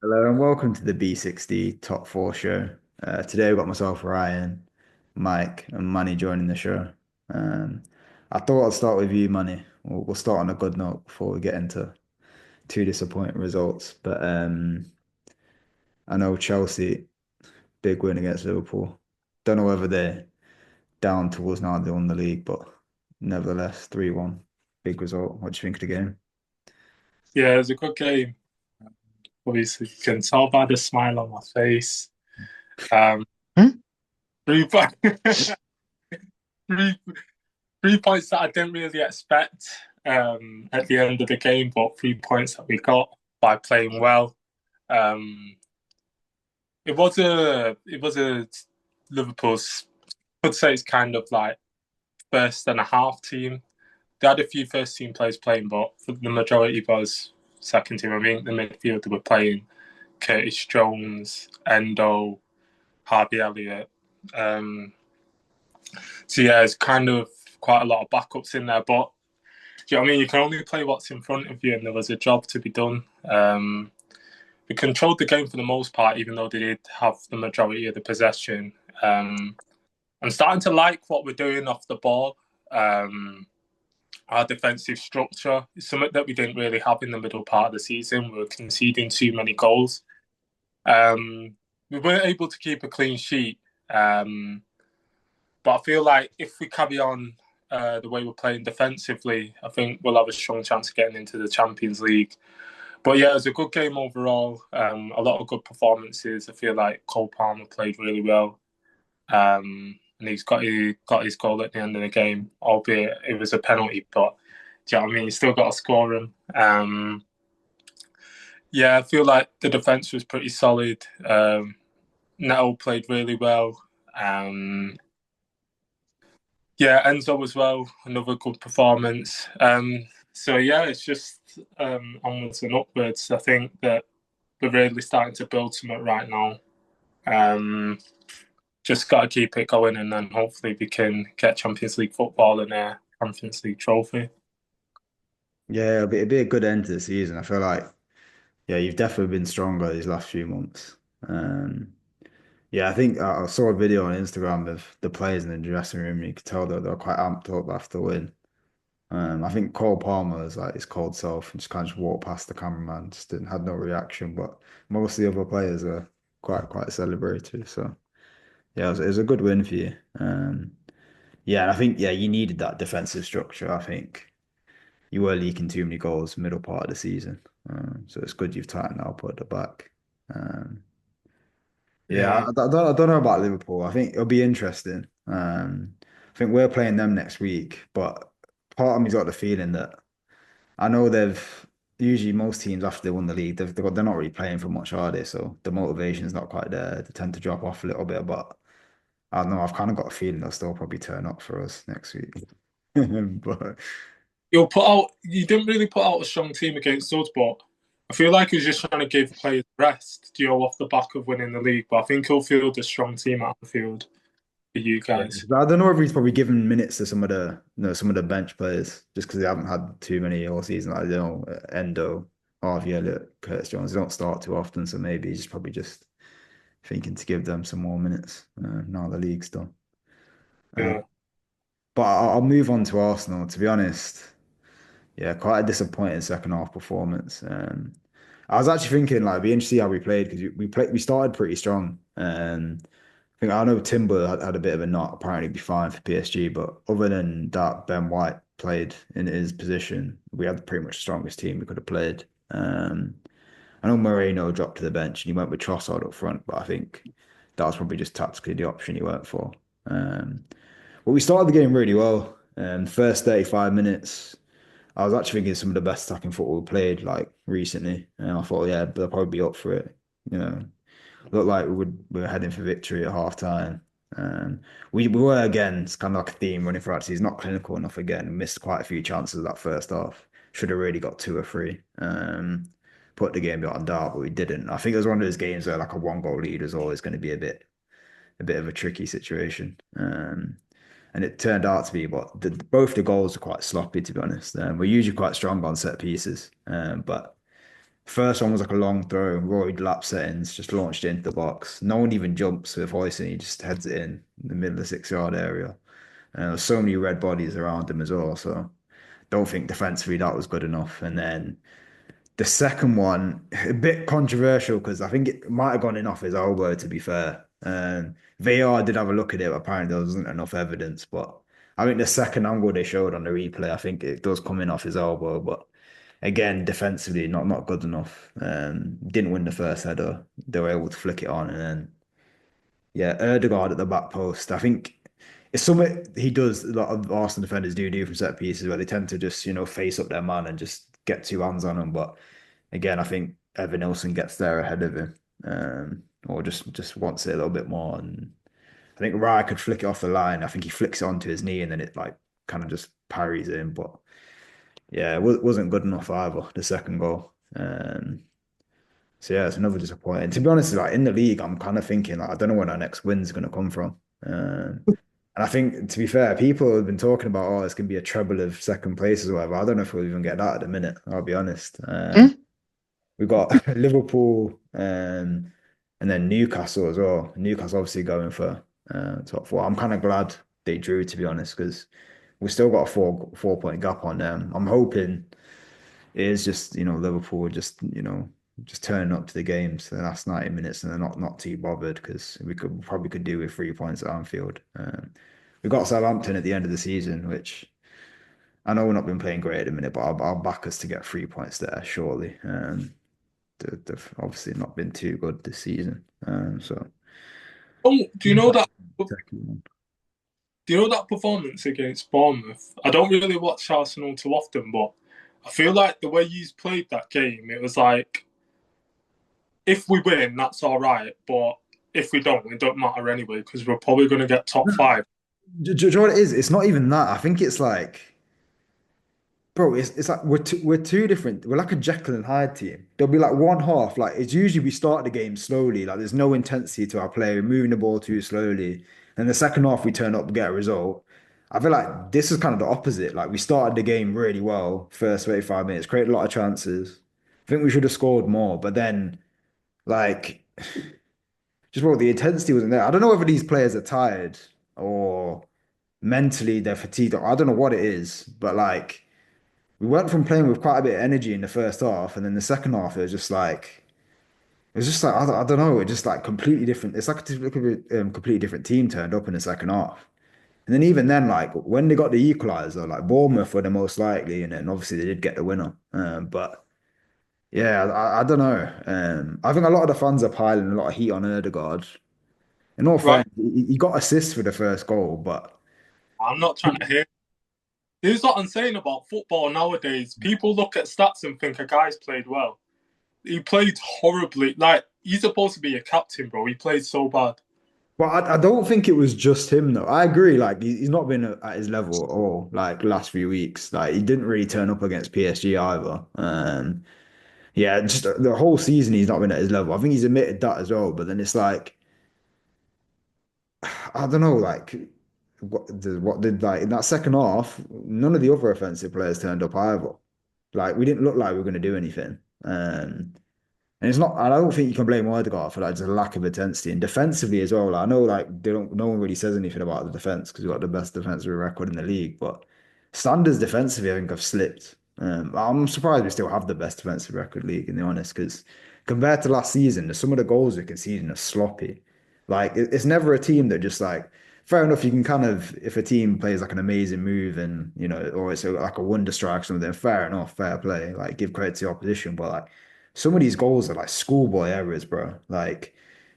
Hello and welcome to the B60 Top 4 show. Today we've got myself, Ryan, Mike, and Manny joining the show. Um, I thought I'd start with you, Manny. We'll start on a good note before we get into two disappointing results. But I know Chelsea, big win against Liverpool. Don't know whether they're down towards now they won the league, but nevertheless, 3-1. Big result. What do you think of the game? Yeah, it was a good game. Obviously, you can tell by the smile on my face. Um, Hmm? three, po- three, 3 points that I didn't really expect at the end of the game, but 3 points that we got by playing well. Um, it was a Liverpool's. I'd say it's kind of like first and a half team. They had a few first team players playing, but for the majority was second team. I mean, the midfield they were playing Curtis Jones, Endo, Harvey Elliott. Um, so yeah, it's kind of quite a lot of backups in there. But do you know what I mean? You can only play what's in front of you, and there was a job to be done. We controlled the game for the most part, even though they did have the majority of the possession. Um, I'm starting to like what we're doing off the ball. Um, our defensive structure is something that we didn't really have in the middle part of the season. We were conceding too many goals. We weren't able to keep a clean sheet. Um, But I feel like if we carry on the way we're playing defensively, I think we'll have a strong chance of getting into the Champions League. But yeah, it was a good game overall. A lot of good performances. I feel like Cole Palmer played really well, and he got his goal at the end of the game, albeit it was a penalty. But do you know what I mean? He still got to score him. Yeah, I feel like the defense was pretty solid. Neto played really well. Um, Yeah, Enzo as well, another good performance. So yeah, it's just onwards and upwards. I think that we're really starting to build something right now. Um, just got to keep it going, and then hopefully we can get Champions League football and a Champions League trophy. Yeah, it'll be a good end to the season. I feel like, yeah, you've definitely been stronger these last few months. Um, Yeah, I think I saw a video on Instagram of the players in the dressing room. You could tell that they were quite amped up after the win. I think Cole Palmer was like his cold self and just kind of walked past the cameraman, just didn't had no reaction. But most of the other players were quite celebratory. So yeah, it was a good win for you. Yeah, and I think yeah, you needed that defensive structure. I think you were leaking too many goals middle part of the season. So it's good you've tightened up at the back. Um, Yeah, Yeah, I don't know about Liverpool. I think it'll be interesting. I think we're playing them next week, but part of me's got the feeling that I know they've usually most teams after they won the league, they're not really playing for much, are they? So the motivation's not quite there. They tend to drop off a little bit, but I don't know. I've kind of got a feeling they'll still probably turn up for us next week. But you'll put out. You didn't really put out a strong team against us, but I feel like he's just trying to give players rest, off the back of winning the league. But I think he'll field a strong team at Anfield for you yeah, guys. I don't know if he's probably given minutes to some of the some of the bench players just because they haven't had too many all season. Like, Endo, Harvey Elliott, Curtis Jones. They don't start too often, so maybe he's probably just thinking to give them some more minutes now the league's done. Uh, Yeah. but I'll move on to Arsenal. To be honest, yeah, quite a disappointing second half performance. I was actually thinking like it'd be interesting how we played because we started pretty strong. I know Timber had a bit of a knock, apparently be fine for PSG, but other than that, Ben White played in his position. We had pretty much the strongest team we could have played. I know Moreno dropped to the bench and he went with Trossard up front, but I think that was probably just tactically the option he went for. But we started the game really well. First 35 minutes, I was actually thinking some of the best attacking football we played like recently, and I thought, yeah, they'll probably be up for it. You know, looked like we were heading for victory at half time. Um, we were again, it's kind of like a theme running for us. He's not clinical enough again. Missed quite a few chances that first half. Should have really got two or three. Put the game beyond doubt, but we didn't. I think it was one of those games where like a one goal lead is always going to be a bit of a tricky situation. And it turned out to be, but both the goals are quite sloppy, to be honest. We're usually quite strong on set pieces, but First one was like a long throw, Roy lap settings, just launched it into the box. No one even jumps with Hoyson, he just heads it in the middle of the 6 yard area. And there was so many red bodies around him as well, so don't think defensively that was good enough. And then the second one, a bit controversial because I think it might have gone in off his elbow, to be fair. VAR did have a look at it, but apparently there wasn't enough evidence. But I think the second angle they showed on the replay, I think it does come in off his elbow. But again, defensively, not good enough. Didn't win the first header. They were able to flick it on. And then, yeah, Erdegaard at the back post. I think it's something he does, a lot of Arsenal defenders do from set pieces where they tend to just, face up their man and just get two hands on him. But again, I think Evan Nilsson gets there ahead of him, or just wants it a little bit more. And I think Raya could flick it off the line. I think he flicks it onto his knee and then it like kind of just parries in. But yeah, it wasn't good enough either, the second goal. So yeah, it's another disappointing. To be honest, like in the league, I'm kind of thinking like I don't know when our next win's going to come from. And I think to be fair, people have been talking about oh, it's going to be a treble of second place or whatever. I don't know if we'll even get that at the minute. I'll be honest. Hmm? We've got Liverpool, and then Newcastle as well. Newcastle obviously going for top four. I'm kind of glad they drew, to be honest, because we've still got a four point gap on them. I'm hoping it is just Liverpool just turning up to the games for the last 90 minutes and they're not too bothered because we could probably could do with 3 points at Anfield. We've got Southampton at the end of the season, which I know we're not been playing great at the minute, but I'll back us to get 3 points there, surely. They've obviously not been too good this season. So Oh, do you know that? second one. Do you know that performance against Bournemouth? I don't really watch Arsenal too often, but I feel like the way you played that game, it was like if we win, that's all right, but if we don't, it don't matter anyway because we're probably going to get top five. Do you know what it is? It's not even that. I think it's like, bro, it's like we're two different. We're like a Jekyll and Hyde team. There'll be like one half, like it's usually we start the game slowly, like there's no intensity to our play, we're moving the ball too slowly. And the second half we turn up and get a result. I feel like this is kind of the opposite. Like we started the game really well, first 35 minutes, created a lot of chances. I think we should have scored more, but then like just well, the intensity wasn't there. I don't know whether these players are tired or mentally they're fatigued. I don't know what it is, but like we went from playing with quite a bit of energy in the first half, and then the second half it was just like I don't know, it just like completely different. It's like a completely different team turned up in the second half. And then even then, like when they got the equalizer, like Bournemouth were the most likely, and then obviously they did get the winner. But yeah, I don't know. I think a lot of the fans are piling a lot of heat on Ødegaard. In all Right? fairness, he got assists for the first goal, but I'm not trying to hear. This is what I'm saying about football nowadays. People look at stats and think a guy's played well. He played horribly. Like, he's supposed to be a captain, bro. He played so bad. I don't think it was just him though. I agree. Like he's not been at his level at all. Like last few weeks, like he didn't really turn up against PSG either. Yeah, just the whole season he's not been at his level. I think he's admitted that as well. But then it's like I don't know. Like what did like in that second half? None of the other offensive players turned up either. Like we didn't look like we were going to do anything. And it's not, I don't think you can blame Odegaard for that, just a lack of intensity. And defensively as well, like, I know like no one really says anything about the defense because we've got the best defensive record in the league, but standards defensively, I think have slipped. I'm surprised we still have the best defensive record league, in the honest, because compared to last season, some of the goals we're conceding are sloppy. Like it's never a team that just like, fair enough, you can kind of, if a team plays like an amazing move and, or it's like a wonder strike or something, fair enough, fair play, like give credit to the opposition, but like, some of these goals are like schoolboy errors, bro. Like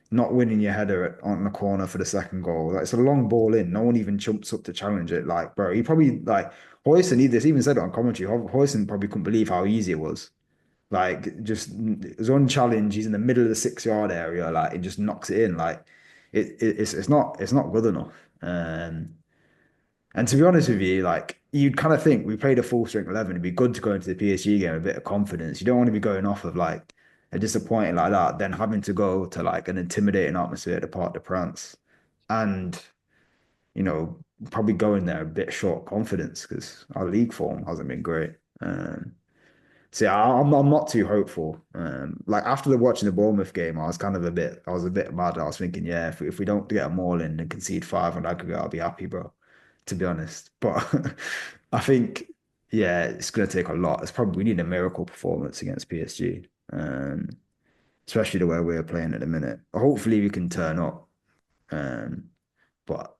not winning your header on the corner for the second goal. Like it's a long ball in. No one even jumps up to challenge it. Like, bro, he probably like Hoyson, he this even said it on commentary. Hoyson probably couldn't believe how easy it was. Like just it was unchallenged. He's in the middle of the 6 yard area. Like it just knocks it in. Like it's not good enough. And to be honest with you, like you'd kind of think we played a full strength 11. It'd be good to go into the PSG game with a bit of confidence. You don't want to be going off of like a disappointing like that, then having to go to like an intimidating atmosphere at the Parc de France, and you know probably going there a bit short confidence because our league form hasn't been great. See, I'm not too hopeful. Like after watching the Bournemouth game, I was a bit mad. I was thinking, yeah, if we don't get them all in and concede five on aggregate, I'll be happy, bro. To be honest, but I think, yeah, it's gonna take a lot. It's probably we need a miracle performance against PSG, especially the way we're playing at the minute. Hopefully, we can turn up, um, but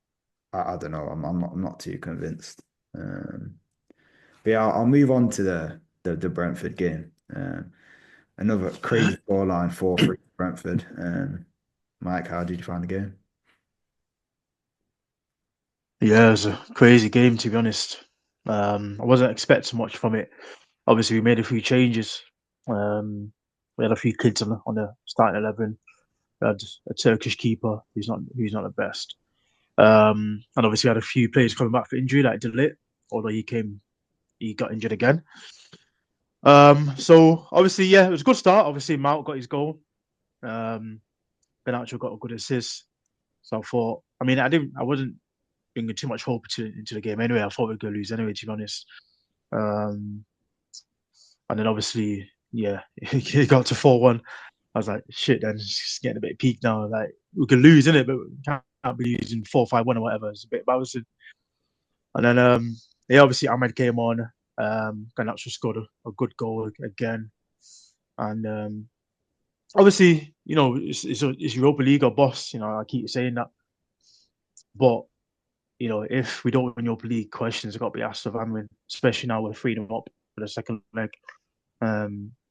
I don't know. I'm not too convinced. But yeah, I'll move on to the Brentford game. Another crazy scoreline, 4-3 Brentford. Mike, how did you find the game? Yeah, it was a crazy game to be honest. I wasn't expecting much from it. Obviously, we made a few changes. We had a few kids on the starting 11. We had a Turkish keeper who's not the best. And obviously, we had a few players coming back for injury, like Delit, although he got injured again. So obviously, yeah, it was a good start. Obviously, Mount got his goal. Um, Benacho got a good assist. So I thought, I mean, I wasn't bringing too much hope into the game anyway. I thought we were going to lose anyway, to be honest. Um, and then obviously, yeah, it got to 4-1. I was like, shit, then it's getting a bit peak now. Like, we can lose, innit? But we can't be losing 4-5-1 or whatever. It's a bit embarrassing. And then, yeah, obviously, Ahmed came on. Garnacho scored a good goal again. And obviously, it's Europa League or boss. I keep saying that. But if we don't win Europa League, questions have got to be asked of Amrin, especially now we're 3 up for the second leg.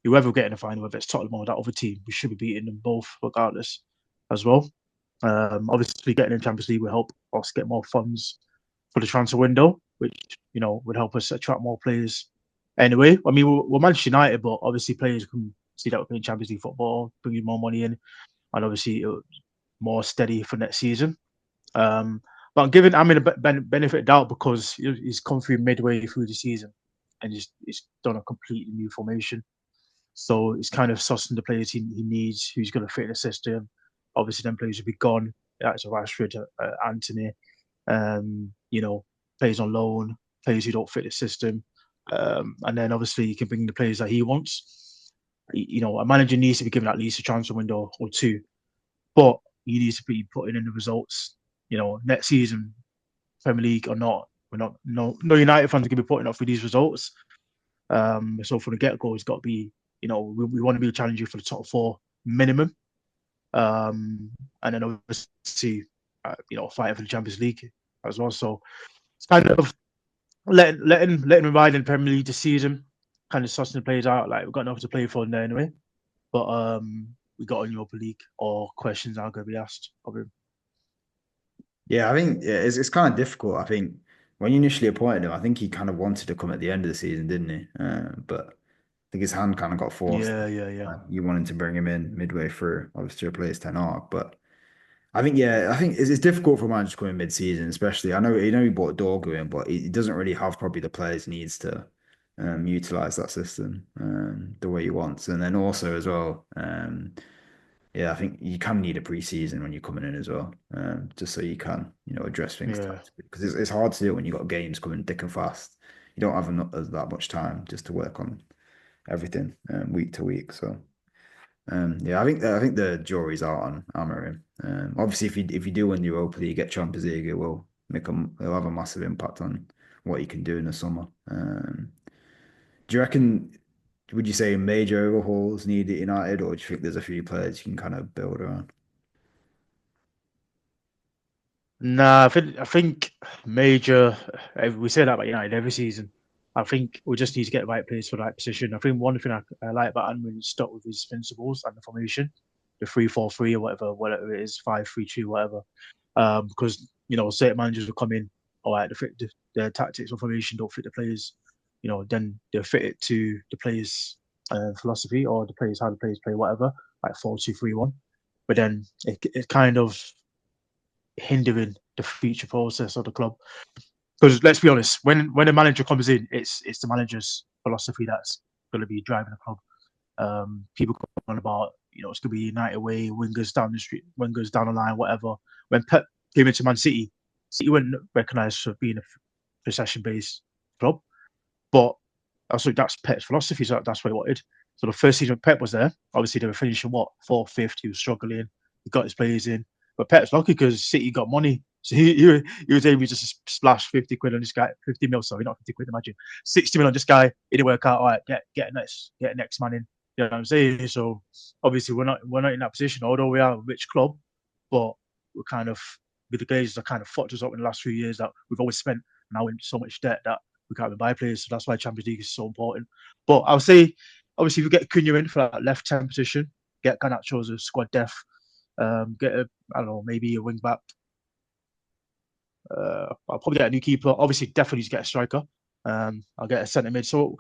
Whoever we get in the final, whether it's Tottenham or that other team, we should be beating them both regardless as well. Obviously, getting in Champions League will help us get more funds for the transfer window, which would help us attract more players. Anyway, I mean, we're Manchester United, but obviously players can see that we're playing Champions League football, bringing more money in, and obviously more steady for next season. But I'm giving Amin a benefit of doubt because he's come through midway through the season and he's done a completely new formation. So it's kind of sussing the players he needs, who's going to fit the system. Obviously, then players will be gone. That's a Rashford, Anthony, players on loan, players who don't fit the system. And then obviously you can bring the players that he wants. A manager needs to be given at least a transfer window or two, but he needs to be putting in the results. Next season, Premier League or not, we're not no United fans are going to be putting up for these results. So from the get go, it's got to be, we want to be challenging for the top four minimum, and then obviously, fighting for the Champions League as well. So it's kind of letting him ride in the Premier League this season, kind of sussing the players out. Like we've got enough to play for in there anyway, but we got a Europa League or questions are going to be asked of him. Yeah, I think it's kind of difficult. I think when you initially appointed him, I think he kind of wanted to come at the end of the season, didn't he? But I think his hand kind of got forced. Yeah. You wanted to bring him in midway through, obviously to replace Ten Hag. But I think it's difficult for a manager to come in mid-season, especially. I know he bought Dorgu in, but he doesn't really have probably the players he needs to utilize that system the way he wants. And then also as well, yeah, I think you can need a pre-season when you're coming in as well, just so you can, address things Yeah. tactically. Because it's hard to do it when you've got games coming thick and fast. You don't have that much time just to work on everything week to week. So yeah, I think the jury's out on Amorim. Obviously, if you do win the Europa League, get Champions League, it'll have a massive impact on what you can do in the summer. Do you reckon? Would you say major overhauls needed at United, or do you think there's a few players you can kind of build around? Nah, I think major. We say that about United every season. I think we just need to get the right players for the right position. I think one thing I like about Anwin is stuck with his principles and the formation, the 3-4-3 or whatever it is, 5-3-2, whatever. Because certain managers will come in, all right, the tactics or formation don't fit the players. Then they'll fit it to the players' philosophy or the players how the players play, whatever, like 4-2-3-1. But then it kind of hindering the future process of the club. Because let's be honest, when a manager comes in, it's the manager's philosophy that's going to be driving the club. People go on about it's going to be United way, wingers down the street, wingers down the line, whatever. When Pep came into Man City, City weren't recognised for being a possession-based club, but that's Pep's philosophy. So that's what he wanted. So the first season Pep was there, obviously they were finishing what, fourth, fifth. He was struggling. He got his players in, but Pep's lucky because City got money, so he was able to just splash 50 quid on this guy, 50 mil. Sorry, not 50 quid. Imagine 60 mil on this guy. It didn't work out. All right, get next man in. You know what I'm saying? So obviously we're not in that position, although we are a rich club, but we're kind of, with the Glazers are kind of fucked us up in the last few years that we've always spent now in so much debt that we can't even buy players. So that's why Champions League is so important. But I'll say, obviously, if we get Cunha in for that left 10 position, get Garnacho as a squad def, get I don't know, maybe a wing back. I'll probably get a new keeper. Obviously, definitely need to get a striker. I'll get a centre mid. So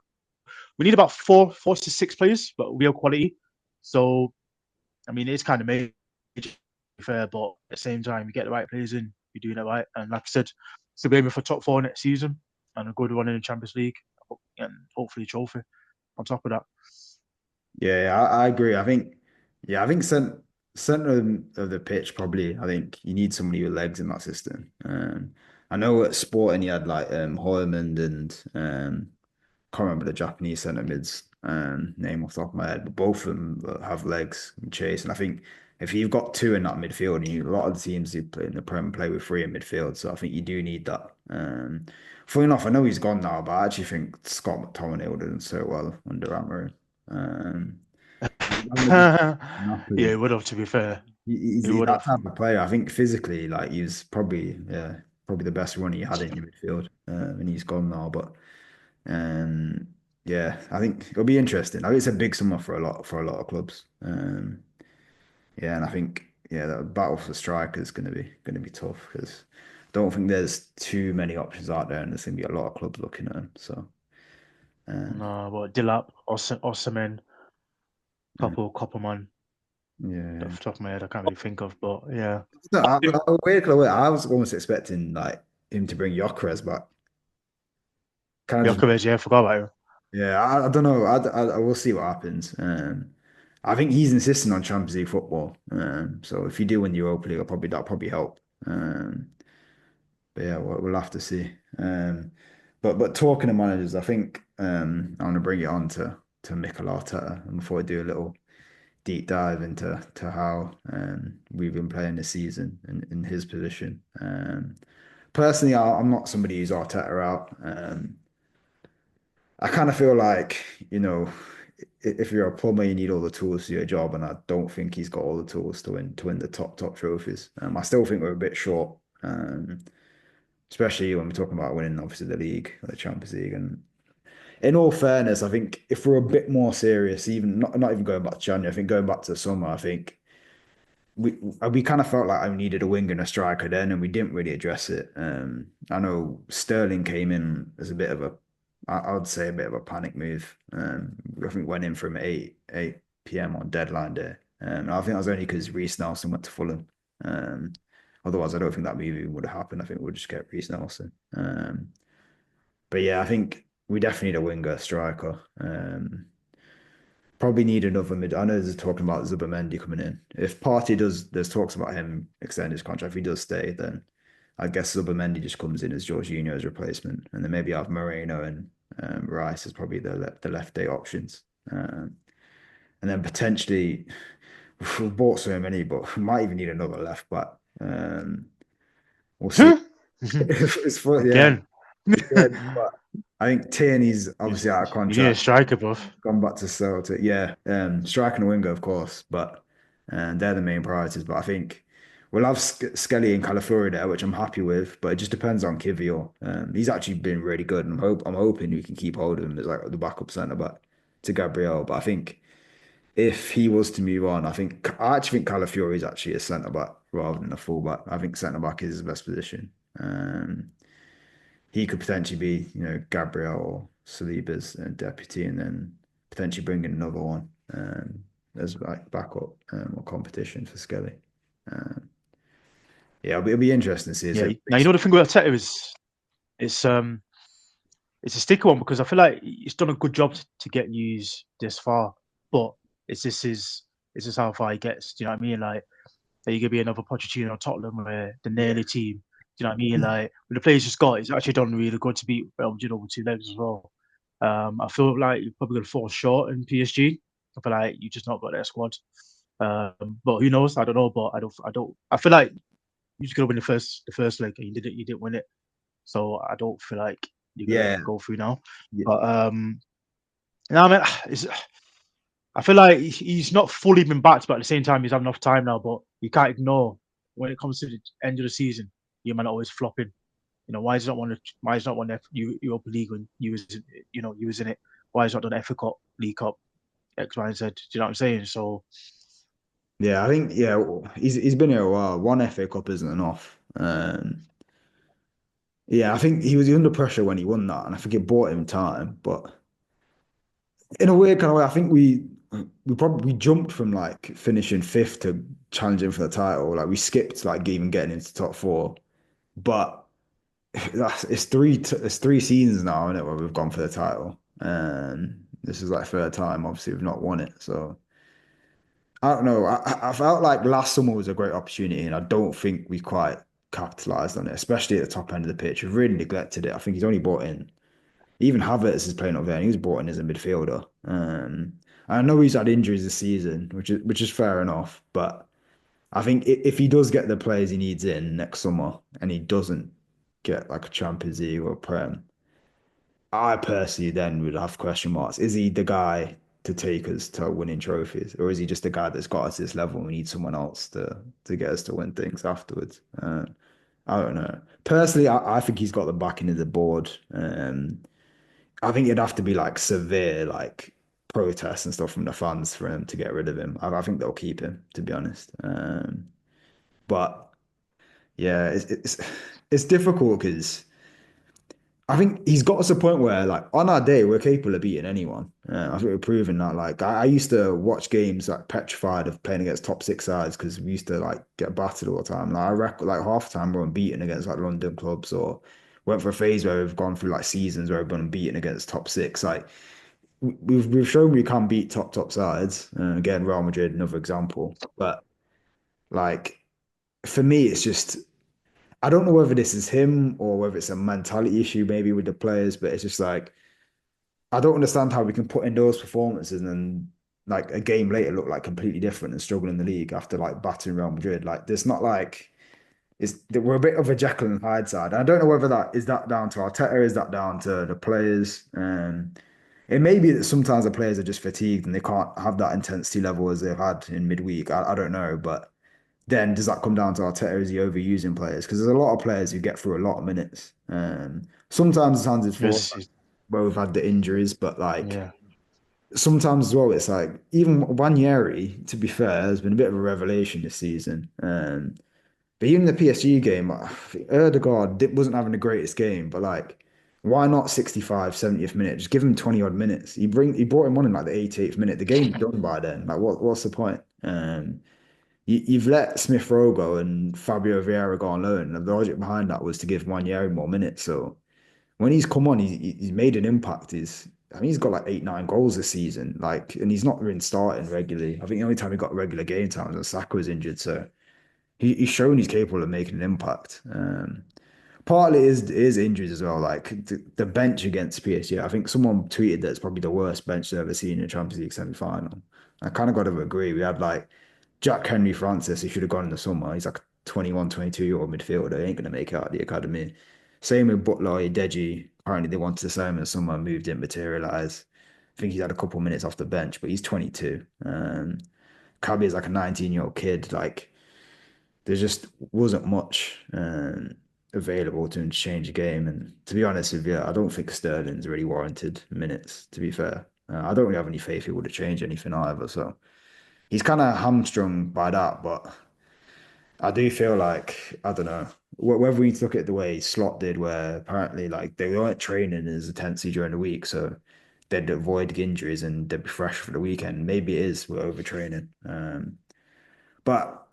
we need about four to six players, but real quality. So I mean, it's kind of major, fair, but at the same time, you get the right players in, you're doing it right. And like I said, still be aiming for top four next season and a good one in the Champions League and hopefully a trophy on top of that. Yeah, I agree. I think center of the pitch probably. I think you need somebody with legs in that system. I know at Sporting you had like Højlund and can't remember the Japanese centre mids name off the top of my head, but both of them have legs and chase. And I think if you've got two in that midfield, a lot of the teams who play in the Prem play with three in midfield, so I think you do need that. Funny enough, I know he's gone now, but I actually think Scott McTominay would have done so well under Amorim. Um, Yeah, Napoli. it would have, to be fair. He's, It he's would that have. type of player. I think physically, like he's probably the best runner you had in your midfield, and he's gone now. But um, yeah, I think it'll be interesting. I think it's a big summer for a lot of clubs. Yeah, and I think the battle for strikers is going to be tough because I don't think there's too many options out there, and there's going to be a lot of clubs looking at them. So um, No, but Dilap, Osimhen, yeah, couple man, yeah. off the top of my head, I can't really think of. But yeah, No, I think I was almost expecting like him to bring Gyökeres back. Kind of just Djokovic, yeah, I forgot about him. Yeah, I don't know. I will see what happens. I think he's insisting on Champions League football. So if you do win the Europa League, that'll probably help. But yeah, we'll have to see. But talking to managers, I think I want to bring it on to Mikel Arteta, and before I do a little deep dive into how we've been playing this season in his position. Personally, I'm not somebody who's Arteta out. I kind of feel like, if you're a plumber, you need all the tools to do your job, and I don't think he's got all the tools to win the top trophies. I still think we're a bit short, especially when we're talking about winning, obviously, the league, the Champions League. And in all fairness, I think if we're a bit more serious, even not even going back to January, I think going back to the summer, I think we kind of felt like I needed a wing and a striker then, and we didn't really address it. I know Sterling came in as a bit of I would say a bit of a panic move. I think went in from 8 p.m. on deadline day, and I think that was only because Reece Nelson went to Fulham. Um, Otherwise, I don't think that move even would have happened. I think we'd just get Reece Nelson. But yeah, I think we definitely need a winger, striker. Probably need another mid. I know there's talking about Zubimendi coming in. If Partey there's talks about him extending his contract. If he does stay, then I guess Zubimendi just comes in as Jorginho's replacement, and then maybe have Moreno and Rice as probably the left day options. And then potentially we've bought so many, but we might even need another left back. We'll see. It's fun, yeah. Again, Again, but I think Tierney's you obviously out of need a contract. striker, bruv. Gone back to Celtic. Yeah, striker and a winger, of course, but they're the main priorities. But I think we'll have Skelly and Calafiori there, which I'm happy with. But it just depends on Kivior. He's actually been really good, and I'm hoping we can keep hold of him as like the backup centre back to Gabriel. But I think if he was to move on, I actually think Calafiori is actually a centre back rather than a full back. I think centre back is his best position. He could potentially be, Gabriel or Saliba's deputy, and then potentially bring in another one as like backup or competition for Skelly. Um, yeah, it'll be interesting to see. Yeah. Now you know the thing with Arteta is it's it's a sticky one because I feel like he's done a good job to get news this far, but it's just how far he gets. Do you know what I mean? Like, there you could be another Pochettino or Tottenham where the Yeah, nearly team. Do you know what I mean? Like, with the players he's got, he's actually done really good to beat Real Madrid over two legs as well. I feel like you're probably gonna fall short in PSG. I feel like you just not got that squad. But who knows? I don't know. But I don't. I feel like you just gonna win the first leg, and you didn't win it. So I don't feel like you're gonna Yeah, go through now. yeah, But no, I mean, I feel like he's not fully been backed, but at the same time, he's had enough time now. But you can't ignore when it comes to the end of the season, you might always flopping. Why is he not one? Why is he not one Europa League when you was in it? Why is he not done FA Cup, League Cup, X, Y, and Z? Do you know what I'm saying? So yeah. I think he's been here a while. One FA Cup isn't enough. Yeah, I think he was under pressure when he won that, and I think it bought him time. But in a weird kind of way, I think we probably jumped from like finishing fifth to challenging for the title. Like we skipped like even getting into top four. But it's three seasons now, isn't it, where we've gone for the title. And this is like third time. Obviously, we've not won it. So I don't know. I felt like last summer was a great opportunity, and I don't think we quite capitalized on it, especially at the top end of the pitch. We've really neglected it. I think he's only brought in. Even Havertz is playing up there, and he was brought in as a midfielder. I know he's had injuries this season, which is fair enough. But I think if he does get the players he needs in next summer, and he doesn't get like a Champions League or Prem, I personally then would have question marks. Is he the guy to take us to winning trophies, or is he just the guy that's got us to this level and we need someone else to get us to win things afterwards? I don't know. Personally, I think he's got the backing of the board. I think it'd have to be like severe, like protests and stuff from the fans for him to get rid of him. I think they'll keep him, to be honest. But yeah, it's difficult because I think he's got us a point where, like, on our day, we're capable of beating anyone. I think we're proving that. Like, I used to watch games like petrified of playing against top six sides because we used to like get battered all the time. Like, I reckon, like half the time we're unbeaten against like London clubs, or went for a phase where we've gone through like seasons where we've been unbeaten against top six. Like, we've shown we can beat top sides. Again, Real Madrid, another example. But like for me, it's just I don't know whether this is him or whether it's a mentality issue maybe with the players, but it's just like I don't understand how we can put in those performances and then like a game later look like completely different and struggle in the league after like battering Real Madrid. Like there's not like we're a bit of a Jekyll and Hyde side. I don't know whether that down to Arteta, is that down to the players. It may be that sometimes the players are just fatigued and they can't have that intensity level as they've had in midweek. I don't know, but then does that come down to Arteta? Is he overusing players? Because there's a lot of players who get through a lot of minutes. Sometimes it's hands for it's, where we've had the injuries, but like yeah, sometimes as well, it's like even Wanyeri, to be fair, has been a bit of a revelation this season. But even the PSG game, Erdegaard wasn't having the greatest game, but like, why not 65, 70th minute? Just give him 20 odd minutes. He brought him on in like the 88th minute. The game's done by then. Like, what's the point? You've let Smith Rowe go and Fabio Vieira go on loan. And the logic behind that was to give Wanyeri more minutes. So when he's come on, he's made an impact. I mean, he's got like 8, 9 goals this season. Like, and he's not been starting regularly. I think the only time he got regular game time was when Saka was injured. So he's shown he's capable of making an impact. Partly is injuries as well. Like the bench against PSG. I think someone tweeted that it's probably the worst bench they've ever seen in a Champions League semi-final. I kind of got to agree. We had like Jack Henry Francis, he should have gone in the summer. He's like a 21, 22-year-old midfielder. He ain't going to make it out of the academy. Same with Butler, Deji. Apparently, they wanted to sign him in the summer, moved, didn't materialize. I think he's had a couple of minutes off the bench, but he's 22. Kabi is like a 19-year-old kid. Like, there just wasn't much available to change the game. And to be honest with you, I don't think Sterling's really warranted minutes, to be fair. I don't really have any faith he would have changed anything either. So he's kind of hamstrung by that, but I do feel like I don't know whether we look at the way Slot did, where apparently like they weren't training as intensely during the week, so they'd avoid injuries and they'd be fresh for the weekend. Maybe it is we're overtraining, but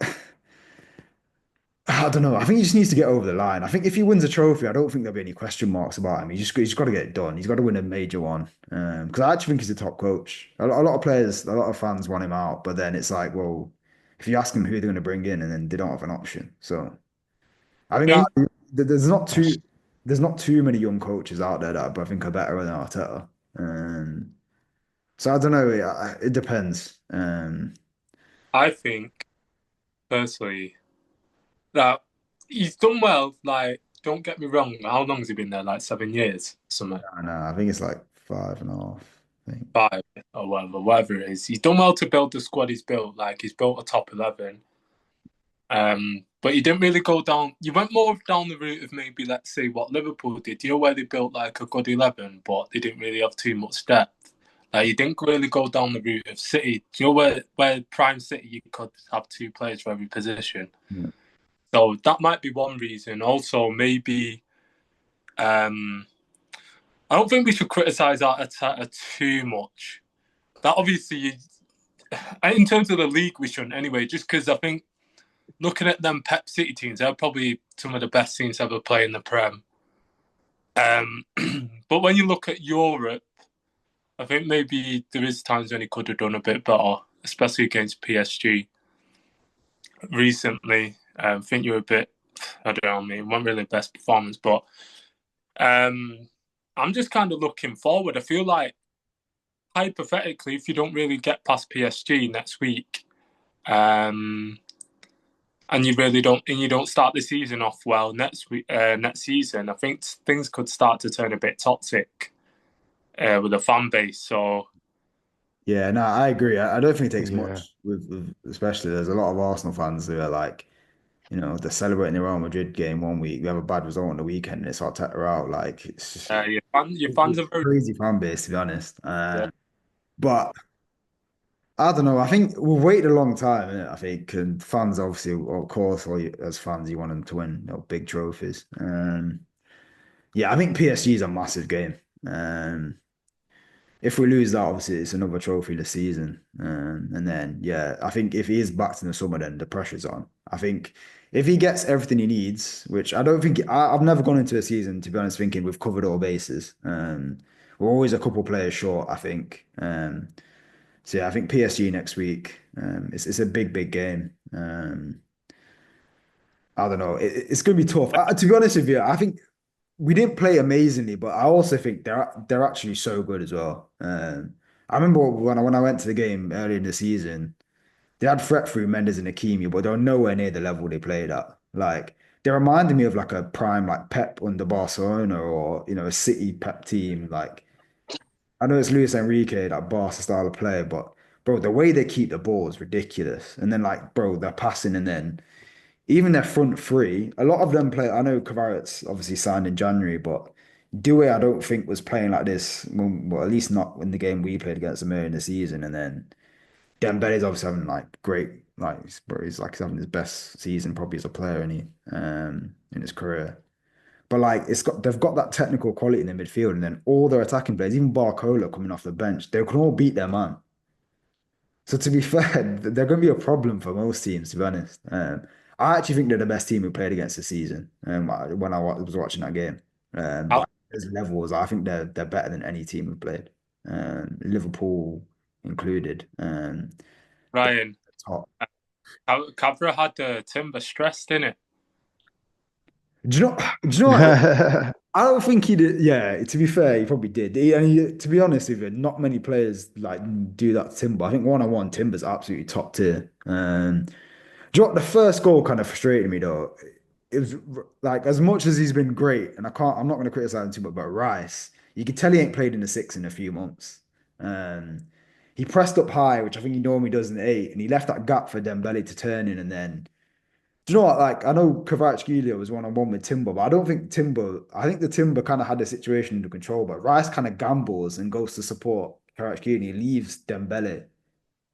I don't know. I think he just needs to get over the line. I think if he wins a trophy, I don't think there'll be any question marks about him. He's got to get it done. He's got to win a major one. Because I actually think he's a top coach. A lot of players, a lot of fans want him out, but then it's like, well, if you ask them who they're going to bring in, and then they don't have an option. So I think Yeah, there's not that's too many young coaches out there that I think are better than Arteta. So I don't know. It depends. I think personally that he's done well. Like, don't get me wrong. How long has he been there? Like 7 years, something. I don't know. I think it's like 5.5. I think. Five or whatever it is. He's done well to build the squad he's built. Like he's built a top 11. But he didn't really go down. You went more down the route of maybe, let's say, what Liverpool did. You know, where they built like a good 11, but they didn't really have too much depth. Like you didn't really go down the route of City. Do you know where Prime City you could have two players for every position? Yeah. So that might be one reason. Also, maybe I don't think we should criticise Arteta too much. That obviously, in terms of the league, we shouldn't anyway. Just because I think looking at them Pep City teams, they're probably some of the best teams to ever play in the Prem. But when you look at Europe, I think maybe there is times when he could have done a bit better, especially against PSG recently. I think you were a bit, I don't know, I mean, wasn't really the best performance, but I'm just kind of looking forward. I feel like, hypothetically, if you don't really get past PSG next week, and you don't start the season off well next season, I think things could start to turn a bit toxic with the fan base. So Yeah, no, I agree. I don't think it takes Yeah. much with especially there's a lot of Arsenal fans who are like, they're celebrating the Real Madrid game one week, we have a bad result on the weekend, and it's Arteta out. Like your fans it's are very crazy fan base to be honest. yeah. But I don't know. I think we've waited a long time, innit? I think, and fans obviously, of course, as fans, you want them to win, big trophies. Yeah, I think PSG is a massive game. Um, if we lose that, obviously, it's another trophy this season. And then, yeah, I think if he is back in the summer, then the pressure's on. I think if he gets everything he needs, which I don't think, I've never gone into a season, to be honest, thinking we've covered all bases. We're always a couple players short, I think. So yeah, I think PSG next week. It's a big game. I don't know. It's going to be tough. To be honest with you, I think we didn't play amazingly, but I also think they're actually so good as well. I remember when I went to the game early in the season, they had threat through Mendes and Hakimi, but they were nowhere near the level they played at. Like they reminded me of like a prime like Pep under Barcelona or a City Pep team. Like I know it's Luis Enrique, that Barca style of player, but bro, the way they keep the ball is ridiculous. And then like bro, they're passing and then even their front three, a lot of them play. I know Kvarat's obviously signed in January, but Dewey, I don't think was playing like this. Well, at least not in the game we played against them earlier in the season. And then Dembele's obviously having like great, like bro, he's having his best season probably as a player in his career. But like they've got that technical quality in the midfield, and then all their attacking players, even Barcola coming off the bench, they can all beat their man. So to be fair, they're going to be a problem for most teams, to be honest. I actually think they're the best team we played against this season. When was watching that game, How, like as levels, I think they're better than any team we've played, Liverpool included. They're Ryan. top. Cabra had the timber stressed in it. Do you know? Do you know what? I don't think he did. Yeah, to be fair, he probably did. To be honest with you, not many players like do that to Timber. I think one-on-one Timber's absolutely top tier. Do you know what? The first goal kind of frustrated me though. It was like as much as he's been great, and I'm not going to criticize him too much, but Rice, you can tell he ain't played in the six in a few months. Um, he pressed up high, which I think he normally does in the eight, and he left that gap for Dembele to turn in, and then do you know what? Like, I know Kvaratskhelia was one-on-one with Timber, but I don't think Timber. I think the Timber kind of had the situation under control, but Rice kind of gambles and goes to support Kvaratskhelia, and he leaves Dembele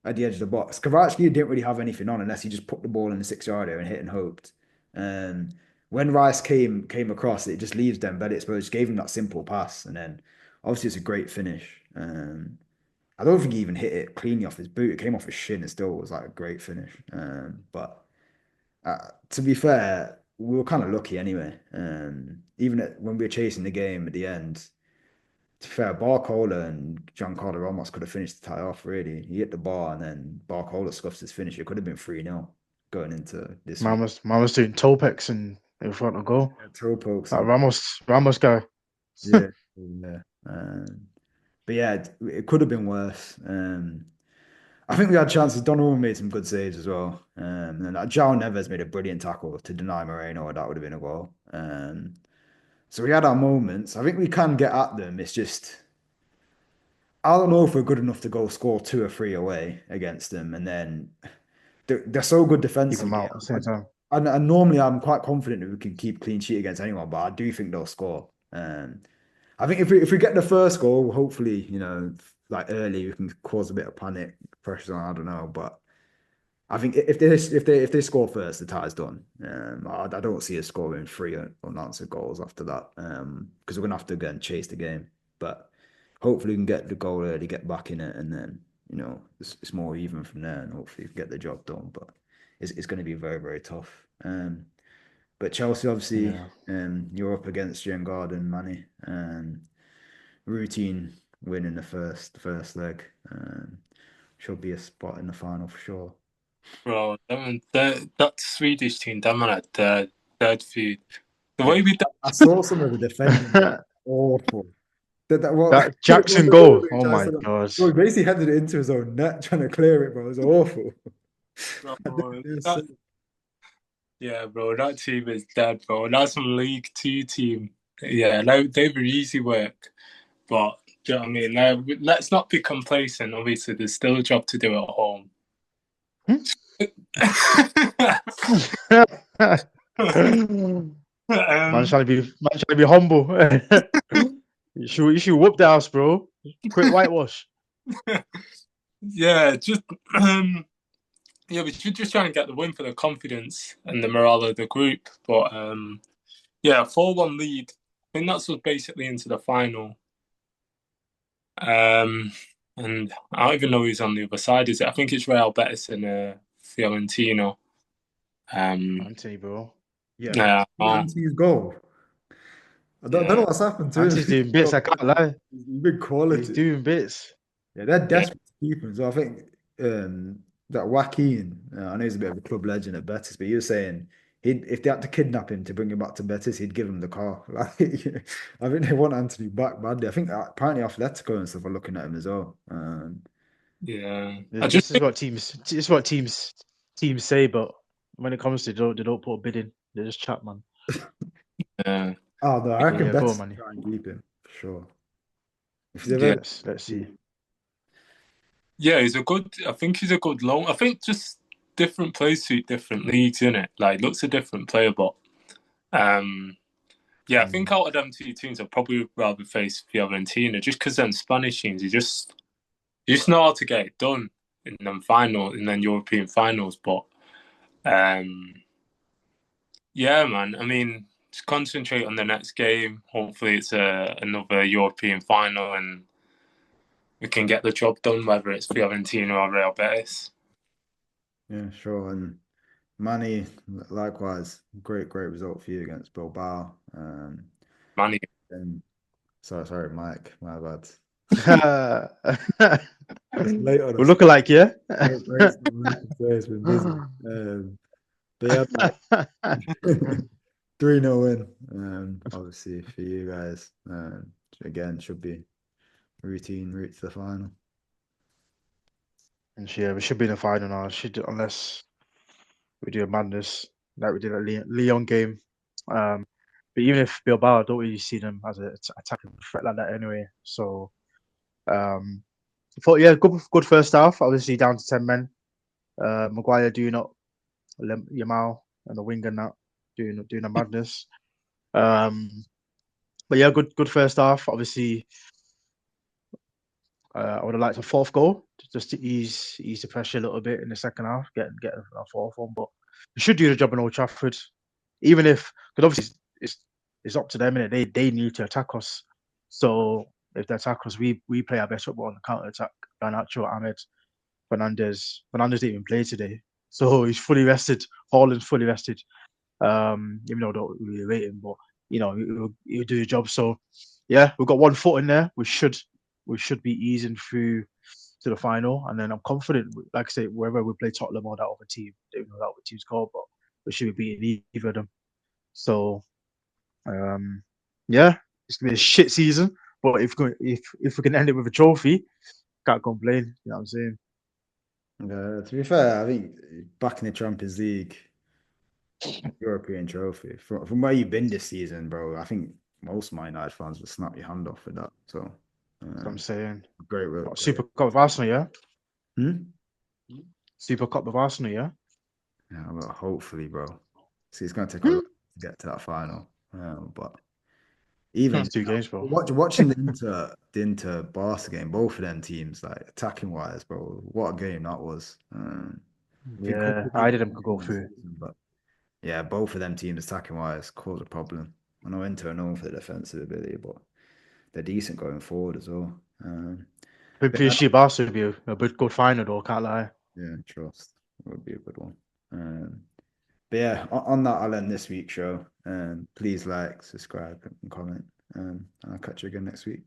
at the edge of the box. Kvaratskhelia didn't really have anything on unless he just put the ball in the 6 yard area and hit and hoped. Um, when Rice came across, it just leaves Dembele exposed. Gave him that simple pass, and then obviously it's a great finish. I don't think he even hit it cleanly off his boot. It came off his shin. It still was like a great finish. But to be fair, we were kind of lucky anyway. When we were chasing the game at the end, to be fair, Barcola and Giancarlo Ramos could have finished the tie off, really. He hit the bar and then Barcola scuffs his finish. It could have been 3-0 going into this week. Man was doing toe picks in front of goal. Toe pokes That and Ramos guy. yeah, yeah. Um, But yeah, it could have been worse. I think we had chances. Donovan made some good saves as well. And João Neves made a brilliant tackle to deny Moreno. That would have been a goal. So we had our moments. I think we can get at them. It's just I don't know if we're good enough to go score two or three away against them, and then they're so good Keep them defensively. out at the same time. And normally I'm quite confident that we can keep clean sheet against anyone, but I do think they'll score. I think if we get the first goal, hopefully, like early, we can cause a bit of panic, pressure on. I don't know, but I think if they score first, the tie's done. I don't see us scoring three unanswered goals after that. Because we're gonna have to again chase the game. But hopefully we can get the goal early, get back in it, and then it's more even from there, and hopefully we can get the job done. But it's going to be very very tough. But Chelsea obviously, Yeah. you're up against Jengard and Manny. Routine win in the first leg. Should be a spot in the final for sure. Bro, that Swedish team, them on a third feud. The Yeah, way we I saw some of the defending was awful. What That Jackson goal. Oh my gosh. he basically headed it into his own net trying to clear it, bro. It was awful. bro, It was that, yeah, bro, that team is dead, bro. That's some League Two team. Yeah, they were easy work, but do you know what I mean? Let's not be complacent. Obviously, there's still a job to do at home. Man um, trying to be humble. You should whoop the house, bro. Quick whitewash. yeah, just yeah, we should just try and get the win for the confidence and the morale of the group. But yeah, 4-1 lead. I think that's us basically into the final. And I don't even know who's on the other side. Is it? I think it's Real Betis and Fiorentino. Anthony, bro. Yeah, Yeah, Anthony's goal. I don't know yeah, what's happened to him. Anthony's doing bits. I can't lie. He's big He's quality. doing bits. Yeah, they're yeah, desperate to keep him. So I think that Joaquin, I know he's a bit of a club legend at Betis, but he was saying if they had to kidnap him to bring him back to Betis, he'd give him the car. Like, I think they want Anthony back badly. I think apparently Atletico and stuff are looking at him as well. yeah. I just This is what teams. This is what teams say, but when it comes to they don't put a bid in. They just chat, man. think, Oh no, I But reckon yeah, go on, Betis man. will try and keep him for sure. If he's yeah, available, Let's see. yeah. He's a good. I think he's a good loan. I think just different players suit different leagues, in it. Like looks a different player, but yeah, I think out of them two teams, I'd probably rather face Fiorentina just because them Spanish teams, you just know how to get it done in them European finals. But um, yeah, man. I mean, just concentrate on the next game. Hopefully, it's another European final, and we can get the job done, whether it's Fiorentina or Real Betis. yeah, sure. And Manny, likewise, great result for you against Bilbao. Money. And sorry, Mike, my bad. It's late on We're us. looking like, yeah. Great stuff, Mike. It's been busy. But yeah, like, 3-0 win. Obviously for you guys. Again, should be routine route to the final. And yeah, we should be in the final now. Unless we do a madness like we did at Leon game. But even if Bilbao, I don't really see them as an attacking threat like that anyway. So, I thought, yeah, good first half. Obviously down to 10 men. Maguire doing up, Yamal and the wing and that doing a madness. But yeah, good first half. Obviously, I would have liked a fourth goal just to ease the pressure a little bit in the second half, get a fourth one. But we should do the job in Old Trafford, even if because obviously it's up to them and they need to attack us. So if they attack us, we play our best football on the counter attack. Garnacho, Ahmed, Fernandez didn't even play today, so he's fully rested. Haaland's fully rested. Even though I don't really rate him, but he'll do the job. So yeah, we've got one foot in there. We should be easing through to the final, and then I'm confident. Like I say, wherever we play Tottenham or that other team, I don't know that other team's called, but we should be beating either of them. So yeah, it's gonna be a shit season, But if we can end it with a trophy, can't complain. You know what I'm saying? To be fair, I think back in the Champions League, European trophy, from where you've been this season, bro, I think most Man United fans would snap your hand off with that. So, That's what I'm saying. great work. What, Super Cup with Arsenal, yeah? Hmm? Super Cup with Arsenal, yeah? Yeah, well, hopefully, bro. See, it's going to take a lot to get to that final. But even That's 2 games, bro. watching the Inter Barca game, both of them teams, like attacking wise, bro, what a game that was. I think Yeah, couple I people didn't go through. season, but yeah, both of them teams attacking wise cause a problem. I know Inter are known for the defensive ability, but they're decent going forward as well. I think But yeah, PSG Barca would be a good final, though. Can't lie. yeah, trust would be a good one. But yeah, on that, I'll end this week's show. Please like, subscribe, and comment. And I'll catch you again next week.